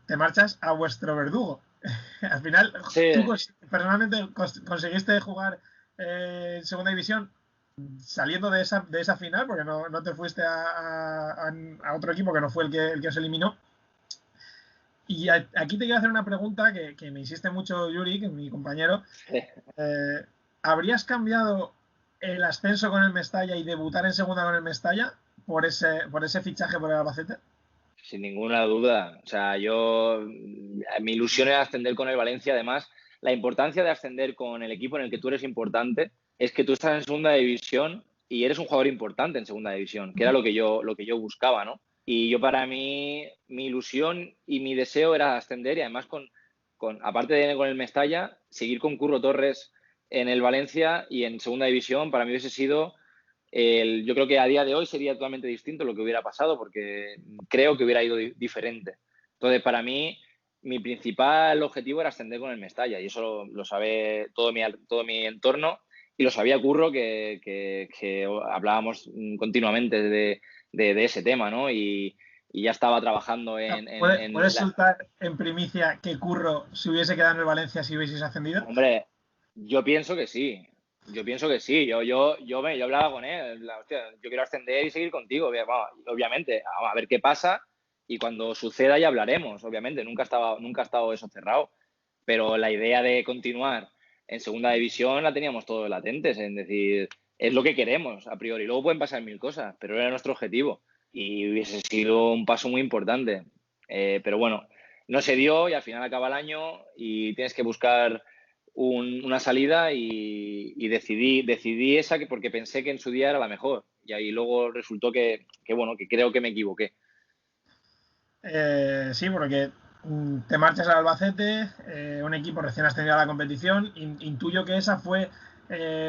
te marchas a vuestro verdugo. Al final, Sí, tú personalmente conseguiste jugar en segunda división saliendo de esa final, porque no te fuiste a otro equipo que no fue el que os eliminó. Y aquí te quiero hacer una pregunta que me insiste mucho Yuri, que es mi compañero. Eh, ¿Habrías cambiado el ascenso con el Mestalla y debutar en segunda con el Mestalla por ese fichaje por el Albacete? sin ninguna duda. O sea, mi ilusión era ascender con el Valencia. Además, la importancia de ascender con el equipo en el que tú eres importante es que tú estás en segunda división y eres un jugador importante en segunda división, que era lo que yo buscaba, ¿no? Y yo para mí, mi ilusión y mi deseo era ascender y además aparte de con el Mestalla, seguir con Curro Torres en el Valencia y en segunda división para mí hubiese sido yo creo que a día de hoy sería totalmente distinto lo que hubiera pasado porque creo que hubiera ido diferente. Entonces, para mí, mi principal objetivo era ascender con el Mestalla y eso lo sabe todo mi entorno y lo sabía Curro que hablábamos continuamente de ese tema, ¿no? Y ya estaba trabajando ¿Puedes soltar en primicia que Curro se hubiese quedado en el Valencia si hubieseis ascendido? Hombre, yo pienso que sí. Yo pienso que sí. Yo hablaba con él. Hostia, yo quiero ascender y seguir contigo. Vamos, obviamente, vamos a ver qué pasa y cuando suceda ya hablaremos. Obviamente, nunca ha estado eso cerrado. Pero la idea de continuar en segunda división la teníamos todos latentes. Es decir, es lo que queremos a priori. Luego pueden pasar mil cosas, pero era nuestro objetivo y hubiese sido un paso muy importante. Pero bueno, no se dio y al final acaba el año y tienes que buscar una salida y decidí esa porque pensé que en su día era la mejor. Y ahí luego resultó bueno, que creo que me equivoqué. Sí, porque te marchas al Albacete, un equipo recién ascendido a la competición. Intuyo que esa fue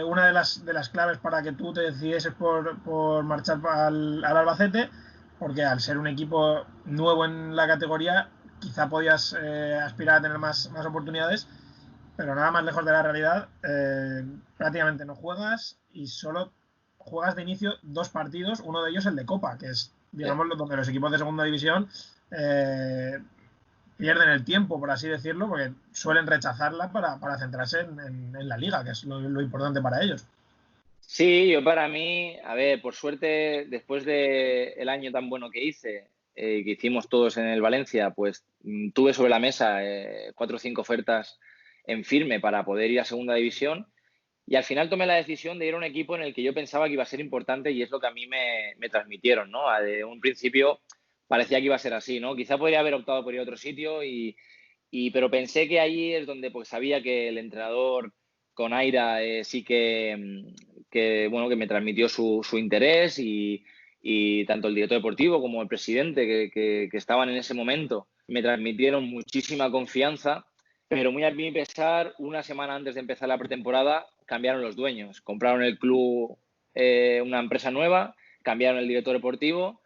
una de las claves para que tú te decidieses por marchar al Albacete, porque al ser un equipo nuevo en la categoría, quizá podías aspirar a tener más oportunidades, pero nada más lejos de la realidad. Prácticamente no juegas y solo juegas de inicio dos partidos, uno de ellos el de Copa, que es, digamos, donde los equipos de segunda división eh, pierden el tiempo, por así decirlo, porque suelen rechazarla para centrarse en la liga, que es lo importante para ellos. Sí, yo para mí, a ver, por suerte, después del año tan bueno que hice, que hicimos todos en el Valencia, pues tuve sobre la mesa 4 o 5 ofertas en firme para poder ir a segunda división. Y al final tomé la decisión de ir a un equipo en el que yo pensaba que iba a ser importante y es lo que a mí me transmitieron, ¿no? De un principio parecía que iba a ser así, ¿no? Quizá podría haber optado por ir a otro sitio, pero pensé que ahí es donde pues sabía que el entrenador con Aira sí bueno, que me transmitió su interés y tanto el director deportivo como el presidente que estaban en ese momento me transmitieron muchísima confianza, pero muy a mi pesar, una semana antes de empezar la pretemporada cambiaron los dueños, compraron el club, una empresa nueva, cambiaron el director deportivo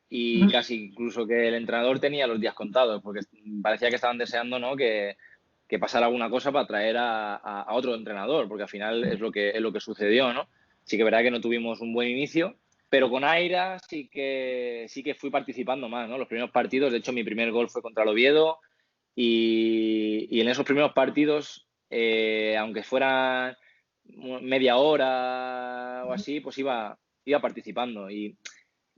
y casi incluso que el entrenador tenía los días contados, porque parecía que estaban deseando, ¿no?, que pasara alguna cosa para traer a otro entrenador, porque al final es lo que sucedió, ¿no? Sí que es verdad que no tuvimos un buen inicio, pero con Aira sí que fui participando más, ¿no? Los primeros partidos, de hecho mi primer gol fue contra el Oviedo y en esos primeros partidos, aunque fuera media hora o así, pues iba participando y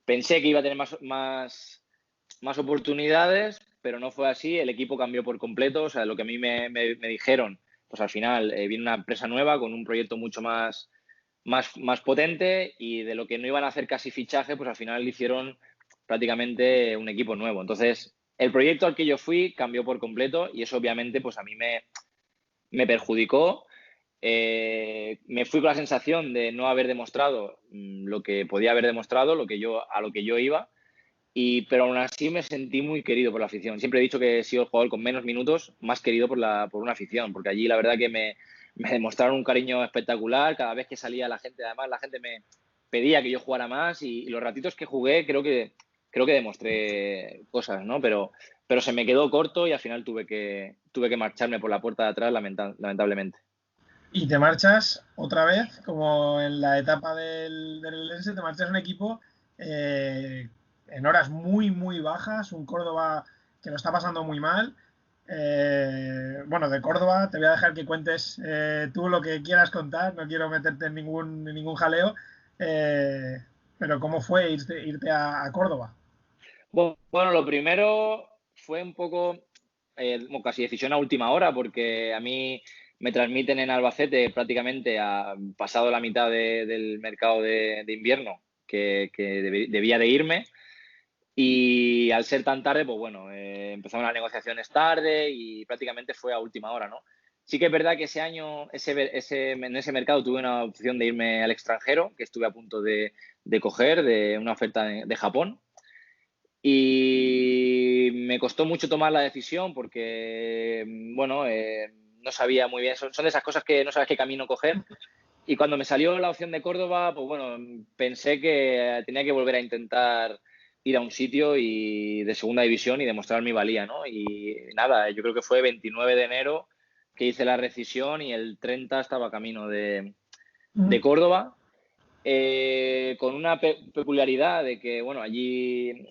pensé que iba a tener más oportunidades, pero no fue así. El equipo cambió por completo. O sea, lo que a mí me dijeron, pues al final viene una empresa nueva con un proyecto mucho más potente y de lo que no iban a hacer casi fichaje, pues al final hicieron prácticamente un equipo nuevo. Entonces, el proyecto al que yo fui cambió por completo y eso obviamente pues a mí me perjudicó. Me fui con la sensación de no haber demostrado lo que podía haber demostrado, a lo que yo iba. pero aún así me sentí muy querido por la afición. Siempre he dicho que he sido el jugador con menos minutos, más querido por una afición, porque allí la verdad que me demostraron un cariño espectacular. Cada vez que salía la gente, además la gente me pedía que yo jugara más y los ratitos que jugué creo que demostré cosas, ¿no? Pero se me quedó corto y al final tuve que marcharme por la puerta de atrás, lamentablemente. Y te marchas otra vez, como en la etapa del Eldense, te marchas a un equipo en horas muy, muy bajas, un Córdoba que lo está pasando muy mal. Bueno, de Córdoba te voy a dejar que cuentes tú lo que quieras contar, no quiero meterte en ningún jaleo, eh, pero ¿cómo fue irte a Córdoba? Bueno, lo primero fue un poco como casi decisión a última hora, porque a mí me transmiten en Albacete prácticamente pasado la mitad del mercado de invierno que debía de irme. Y al ser tan tarde, pues bueno, empezaron las negociaciones tarde y prácticamente fue a última hora, ¿no? Sí que es verdad que ese año, en ese mercado tuve una opción de irme al extranjero, que estuve a punto de coger, de una oferta de Japón. Y me costó mucho tomar la decisión porque, bueno, no sabía muy bien, son de esas cosas que no sabes qué camino coger. Y cuando me salió la opción de Córdoba, pues bueno, pensé que tenía que volver a intentar ir a un sitio de segunda división y demostrar mi valía, ¿no? Y nada, yo creo que fue 29 de enero que hice la rescisión y el 30 estaba camino de Córdoba, con una peculiaridad de que, bueno, allí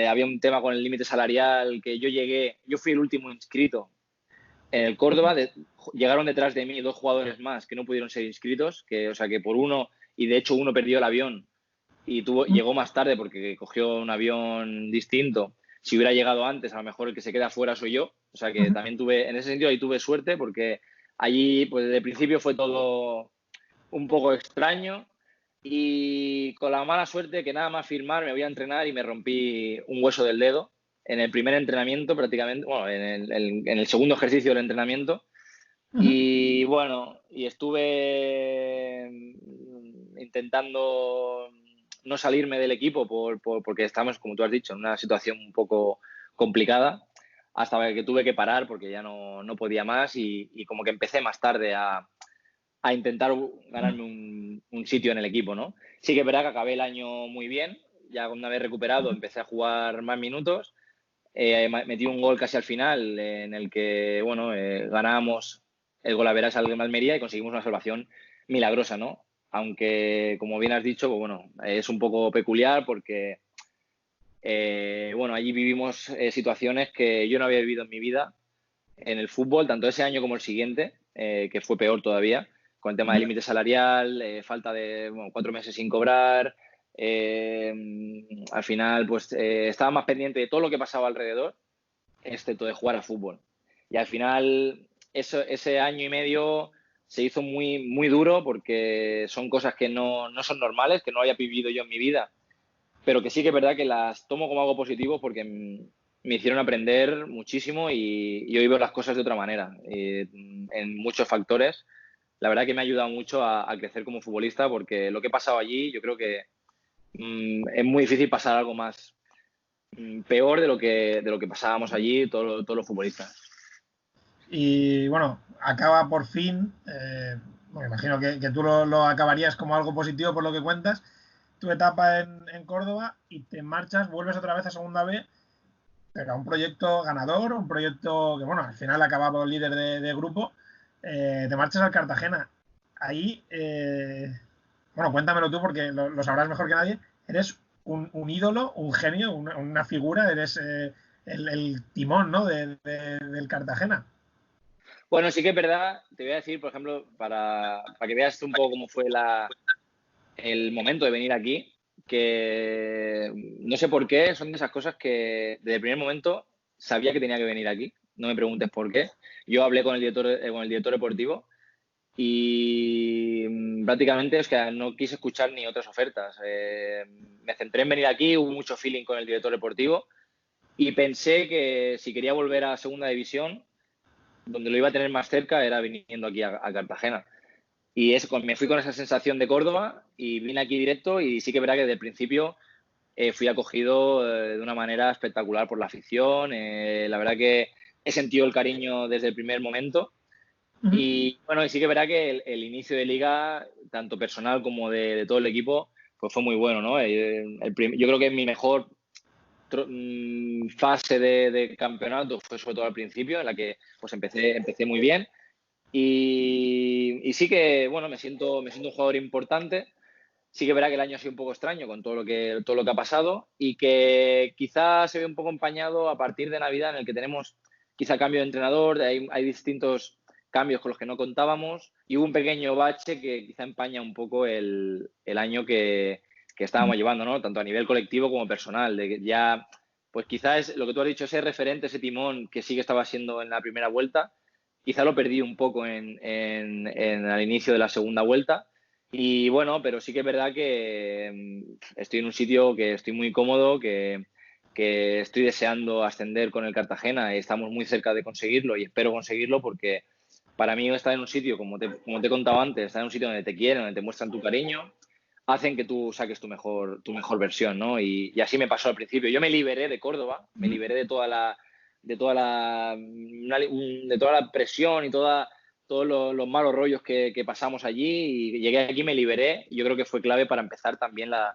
había un tema con el límite salarial, que yo fui el último inscrito en el Córdoba. Llegaron detrás de mí 2 jugadores más que no pudieron ser inscritos, o sea que por uno, y de hecho uno perdió el avión y llegó más tarde porque cogió un avión distinto. Si hubiera llegado antes, a lo mejor el que se queda fuera soy yo. O sea que también en ese sentido ahí tuve suerte, porque allí pues desde el principio fue todo un poco extraño, y con la mala suerte que nada más firmar me voy a entrenar y me rompí un hueso del dedo en el primer entrenamiento prácticamente, bueno, en el segundo ejercicio del entrenamiento. Y bueno, y estuve intentando no salirme del equipo porque estamos, como tú has dicho, en una situación un poco complicada, hasta que tuve que parar porque ya no podía más y como que empecé más tarde a intentar ganarme un sitio en el equipo, ¿no? Sí que es verdad que acabé el año muy bien, ya una vez recuperado empecé a jugar más minutos, metí un gol casi al final en el que, bueno, ganábamos el golaveras al Almería y conseguimos una salvación milagrosa, ¿no? Aunque, como bien has dicho, pues bueno, es un poco peculiar porque, bueno, allí vivimos situaciones que yo no había vivido en mi vida en el fútbol, tanto ese año como el siguiente, que fue peor todavía, con el tema del límite salarial, falta de 4 meses sin cobrar. Al final, pues estaba más pendiente de todo lo que pasaba alrededor, excepto de jugar a fútbol. Y al final, ese año y medio se hizo muy, muy duro porque son cosas que no son normales, que no había vivido yo en mi vida, pero que sí que es verdad que las tomo como algo positivo porque me hicieron aprender muchísimo y hoy veo las cosas de otra manera, en muchos factores. La verdad que me ha ayudado mucho a crecer como futbolista, porque lo que he pasado allí, yo creo que es muy difícil pasar algo más peor de lo que pasábamos allí todos los futbolistas. Y bueno, acaba por fin, bueno, imagino que tú lo acabarías como algo positivo por lo que cuentas, tu etapa en Córdoba y te marchas, vuelves otra vez a Segunda B, pero a un proyecto ganador, un proyecto que, bueno, al final acababa líder de grupo, te marchas al Cartagena. Ahí, bueno, cuéntamelo tú porque lo sabrás mejor que nadie, eres un ídolo, un genio, una figura, eres el timón, ¿no? Del Cartagena. Bueno, sí que es verdad, te voy a decir, por ejemplo, para que veas un poco cómo fue el momento de venir aquí, que no sé por qué, son de esas cosas que desde el primer momento sabía que tenía que venir aquí. No me preguntes por qué. Yo hablé con el director deportivo y prácticamente es que no quise escuchar ni otras ofertas. Me centré en venir aquí, hubo mucho feeling con el director deportivo y pensé que si quería volver a segunda división, donde lo iba a tener más cerca era viniendo aquí a Cartagena. Y me fui con esa sensación de Córdoba y vine aquí directo, y sí que es verdad que desde el principio fui acogido de una manera espectacular por la afición. La verdad que he sentido el cariño desde el primer momento. Ujú. Y bueno, y sí que verá que el inicio de liga, tanto personal como de todo el equipo, pues fue muy bueno, ¿no? Yo creo que mi mejor fase de campeonato fue sobre todo al principio, en la que pues empecé muy bien. Y sí que, bueno, me siento un jugador importante. Sí que verá que el año ha sido un poco extraño con todo lo que ha pasado y que quizás se ve un poco empañado a partir de Navidad, en el que tenemos quizá cambio de entrenador, hay distintos cambios con los que no contábamos y hubo un pequeño bache que quizá empaña un poco el año que estábamos llevando, ¿no? Tanto a nivel colectivo como personal, de que ya, pues quizás es lo que tú has dicho, ese referente, ese timón que sí que estaba siendo en la primera vuelta, quizá lo perdí un poco al inicio de la segunda vuelta. Y bueno, pero sí que es verdad que estoy en un sitio que estoy muy cómodo, que estoy deseando ascender con el Cartagena y estamos muy cerca de conseguirlo y espero conseguirlo porque para mí estar en un sitio, como te he contado antes, estar en un sitio donde te quieren, donde te muestran tu cariño, hacen que tú saques tu mejor versión, ¿no? Y así me pasó al principio. Yo me liberé de Córdoba, me liberé de toda la presión y todos los malos rollos que pasamos allí y llegué aquí, me liberé y yo creo que fue clave para empezar también la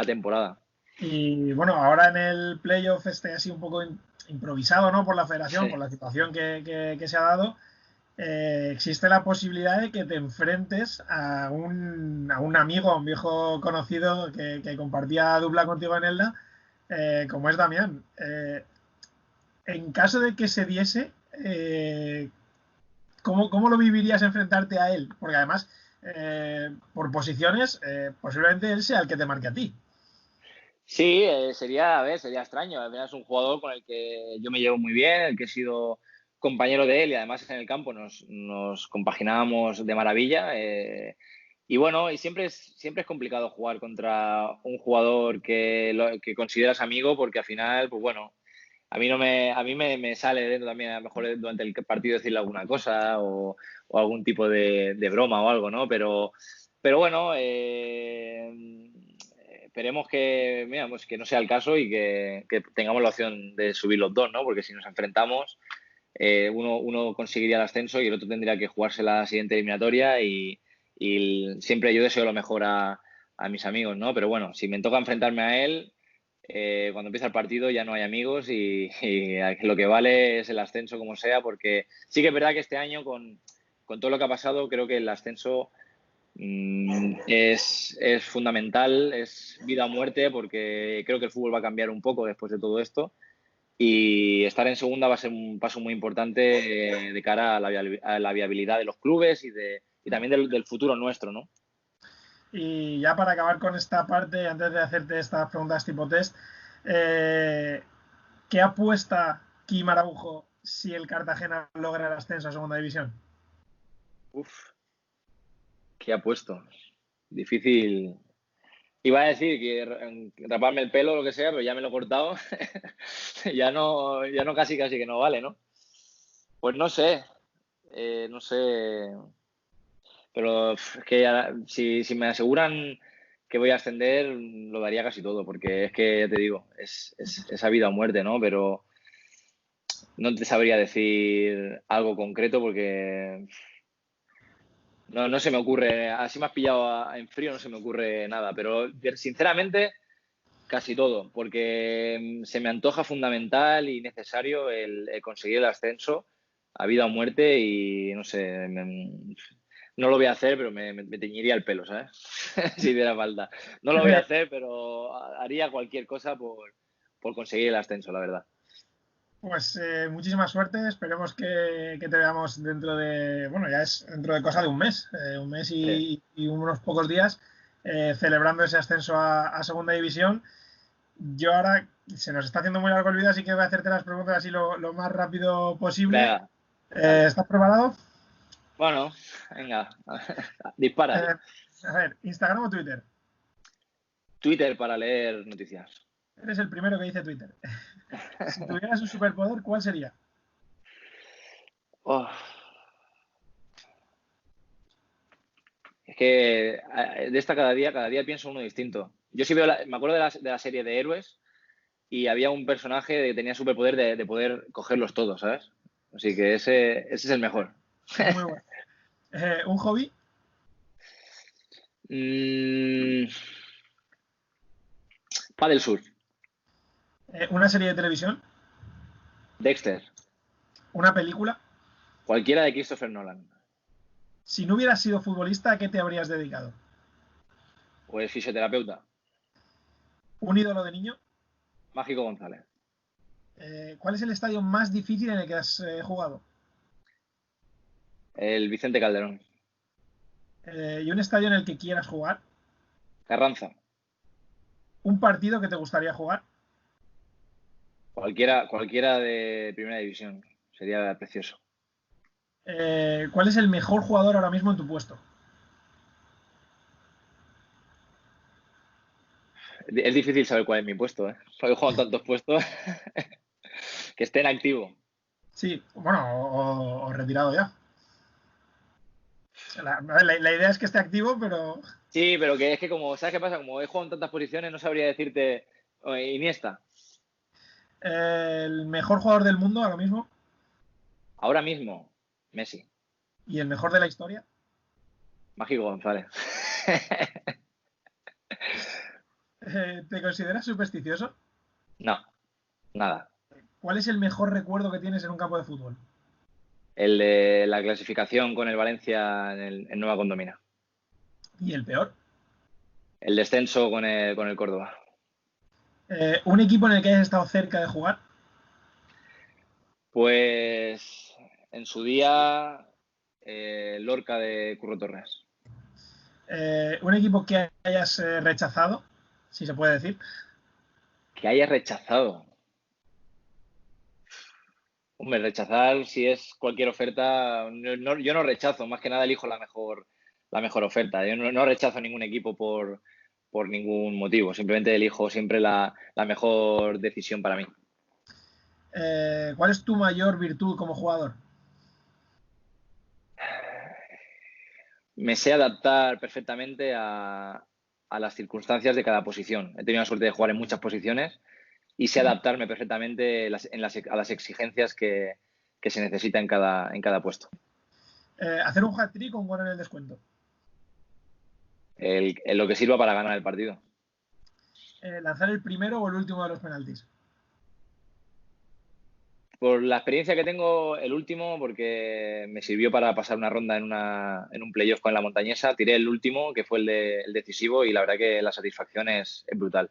temporada. Y bueno, ahora en el playoff así un poco improvisado, ¿no? Por la federación, Sí. por la situación que se ha dado, existe la posibilidad de que te enfrentes a un amigo, a un viejo conocido que compartía dupla contigo en Elda, como es Damián. En caso de que se diese, ¿cómo lo vivirías enfrentarte a él? Porque además, por posiciones, posiblemente él sea el que te marque a ti. Sí, a ver, sería extraño. Al final es un jugador con el que yo me llevo muy bien, el que he sido compañero de él y además en el campo nos compaginábamos de maravilla. Y bueno, y siempre es complicado jugar contra un jugador que consideras amigo porque al final, pues bueno, a mí me sale dentro también, a lo mejor durante el partido decirle alguna cosa o algún tipo de broma o algo, ¿no? Pero bueno, esperemos que, mira, pues que no sea el caso y que tengamos la opción de subir los dos, ¿no? Porque si nos enfrentamos, uno conseguiría el ascenso y el otro tendría que jugarse la siguiente eliminatoria y siempre yo deseo lo mejor a mis amigos, ¿no? Pero bueno, si me toca enfrentarme a él, cuando empieza el partido ya no hay amigos y lo que vale es el ascenso como sea, porque sí que es verdad que este año con todo lo que ha pasado creo que el ascenso es fundamental, es vida o muerte, porque creo que el fútbol va a cambiar un poco después de todo esto y estar en segunda va a ser un paso muy importante de cara a la viabilidad de los clubes y también del futuro nuestro, ¿no? Y ya para acabar con esta parte, antes de hacerte estas preguntas tipo test, eh, ¿qué apuesta Kim Araujo si el Cartagena logra el ascenso a segunda división? Uf, ¿qué ha puesto? Difícil. Iba a decir que raparme el pelo o lo que sea, pero ya me lo he cortado. Ya no casi que no vale, ¿no? Pues no sé, no sé. Pero es que si me aseguran que voy a ascender, lo daría casi todo, porque es que, ya te digo, es a vida o muerte, ¿no? Pero no te sabría decir algo concreto porque no se me ocurre, así me has pillado en frío, no se me ocurre nada, pero sinceramente casi todo, porque se me antoja fundamental y necesario el conseguir el ascenso a vida o muerte y no sé, no lo voy a hacer, pero me teñiría el pelo, ¿sabes? Si hiciera falta. No lo voy a hacer, pero haría cualquier cosa por conseguir el ascenso, la verdad. Pues muchísima suerte, esperemos que te veamos dentro de, bueno, ya es dentro de cosa de un mes Sí. y unos pocos días, celebrando ese ascenso a segunda división. Yo ahora se nos está haciendo muy largo el vídeo, así que voy a hacerte las preguntas así lo más rápido posible. Venga, dale. ¿Estás preparado? Bueno, venga, dispara. Eh, a ver, ¿Instagram o Twitter? Twitter para leer noticias. Eres el primero que dice Twitter. Si tuvieras un superpoder, ¿cuál sería? Oh, es que de esta cada día pienso uno distinto. Yo sí me acuerdo de la serie de Héroes y había un personaje que tenía superpoder de poder cogerlos todos, ¿sabes? Así que ese es el mejor. Muy bueno. ¿Un hobby? Mm, Paddle surf. ¿Una serie de televisión? Dexter. ¿Una película? Cualquiera de Christopher Nolan. Si no hubieras sido futbolista, ¿a qué te habrías dedicado? Pues fisioterapeuta. ¿Un ídolo de niño? Mágico González. ¿Cuál es el estadio más difícil en el que has jugado? El Vicente Calderón. ¿Y un estadio en el que quieras jugar? Carranza. ¿Un partido que te gustaría jugar? Cualquiera de primera división. Sería precioso. ¿Cuál es el mejor jugador ahora mismo en tu puesto? Es difícil saber cuál es mi puesto, ¿eh? Porque he jugado en tantos puestos que esté en activo. Sí, bueno, o retirado ya. La idea es que esté activo, pero Sí, pero que es que como, ¿sabes qué pasa? Como he jugado en tantas posiciones, no sabría decirte Iniesta. el mejor jugador del mundo ahora mismo Ahora mismo, Messi. y el mejor de la historia. Mágico González. ¿Te consideras supersticioso? No, nada. ¿Cuál es el mejor recuerdo que tienes en un campo de fútbol? El de la clasificación con el Valencia en Nueva Condomina. ¿Y el peor? El descenso con el Córdoba. ¿Un equipo en el que hayas estado cerca de jugar? Pues en su día, Lorca de Curro Torres. ¿Un equipo que hayas rechazado? Si se puede decir. Que haya rechazado. Hombre, rechazar si es cualquier oferta, yo no rechazo, más que nada elijo la mejor oferta. Yo no rechazo ningún equipo por ningún motivo, simplemente elijo siempre la mejor decisión para mí. ¿Cuál es tu mayor virtud como jugador? Me sé adaptar perfectamente a las circunstancias de cada posición. He tenido la suerte de jugar en muchas posiciones y sé adaptarme perfectamente a las exigencias que se necesita en cada puesto. ¿Hacer un hat-trick o un gol en el descuento? Lo que sirva para ganar el partido. ¿Lanzar el primero o el último de los penaltis? Por la experiencia que tengo, el último, porque me sirvió para pasar una ronda en un playoff con la Montañesa, tiré el último, que fue el decisivo, y la verdad que la satisfacción es brutal.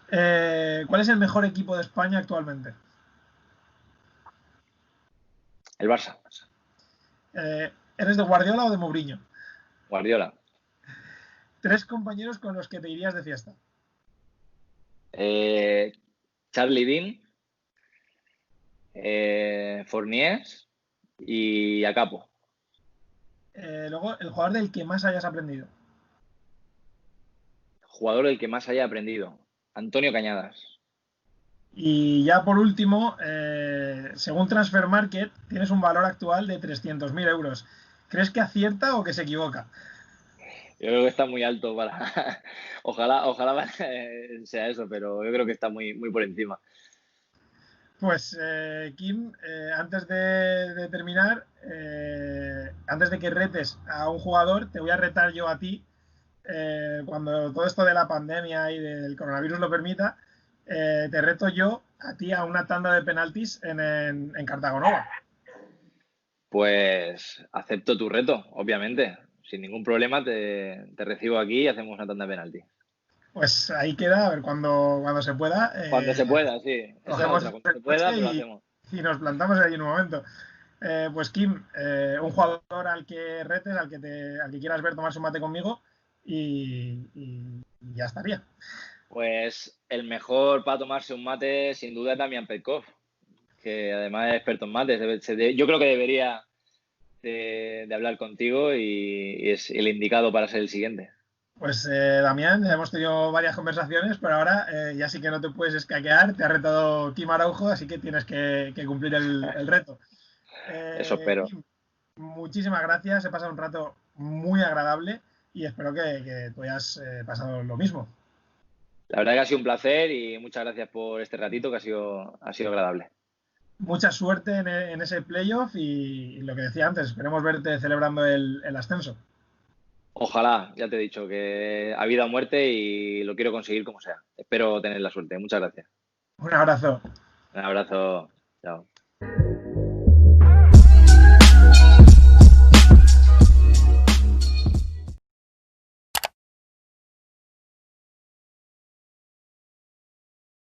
¿Cuál es el mejor equipo de España actualmente? El Barça, ¿Eres de Guardiola o de Mourinho? Guardiola, Tres compañeros con los que te irías de fiesta. eh, Charlie Dean, Forniés y Acapo. Luego, el jugador del que más hayas aprendido. Jugador del que más haya aprendido, Antonio Cañadas. Y ya por último, según Transfer Market, tienes un valor actual de 300.000 euros. ¿Crees que acierta o que se equivoca? Yo creo que está muy alto para... Ojalá sea eso, pero yo creo que está muy, muy por encima. Pues, Kim, antes de terminar, antes de que retes a un jugador, te voy a retar yo a ti, cuando todo esto de la pandemia y del coronavirus lo permita, te reto yo a ti a una tanda de penaltis en Cartago Nova. Pues acepto tu reto, obviamente. Sin ningún problema te recibo aquí y hacemos una tanda de penalti. Pues ahí queda, a ver, cuando se pueda, Cuando se pueda, sí. Esa es cogemos otra. Cuando el se coche pueda, pues lo hacemos. y nos plantamos ahí en un momento. Pues Kim, un jugador al que retes, al que quieras ver tomarse un mate conmigo y ya estaría. Pues el mejor para tomarse un mate, sin duda, es Damián Petkov, que además es experto en mates. Yo creo que debería de hablar contigo y es el indicado para ser el siguiente. Pues Damián, ya hemos tenido varias conversaciones, pero ahora ya sí que no te puedes escaquear. Te ha retado Kim Araujo, así que tienes que cumplir el reto. Eso espero. Kim, muchísimas gracias. He pasado un rato muy agradable y espero que tú hayas pasado lo mismo. La verdad que ha sido un placer y muchas gracias por este ratito que ha sido agradable. Mucha suerte en ese playoff y lo que decía antes, esperemos verte celebrando el ascenso. Ojalá, ya te he dicho que ha vida o muerte y lo quiero conseguir como sea. Espero tener la suerte. Muchas gracias. Un abrazo. Un abrazo. Chao.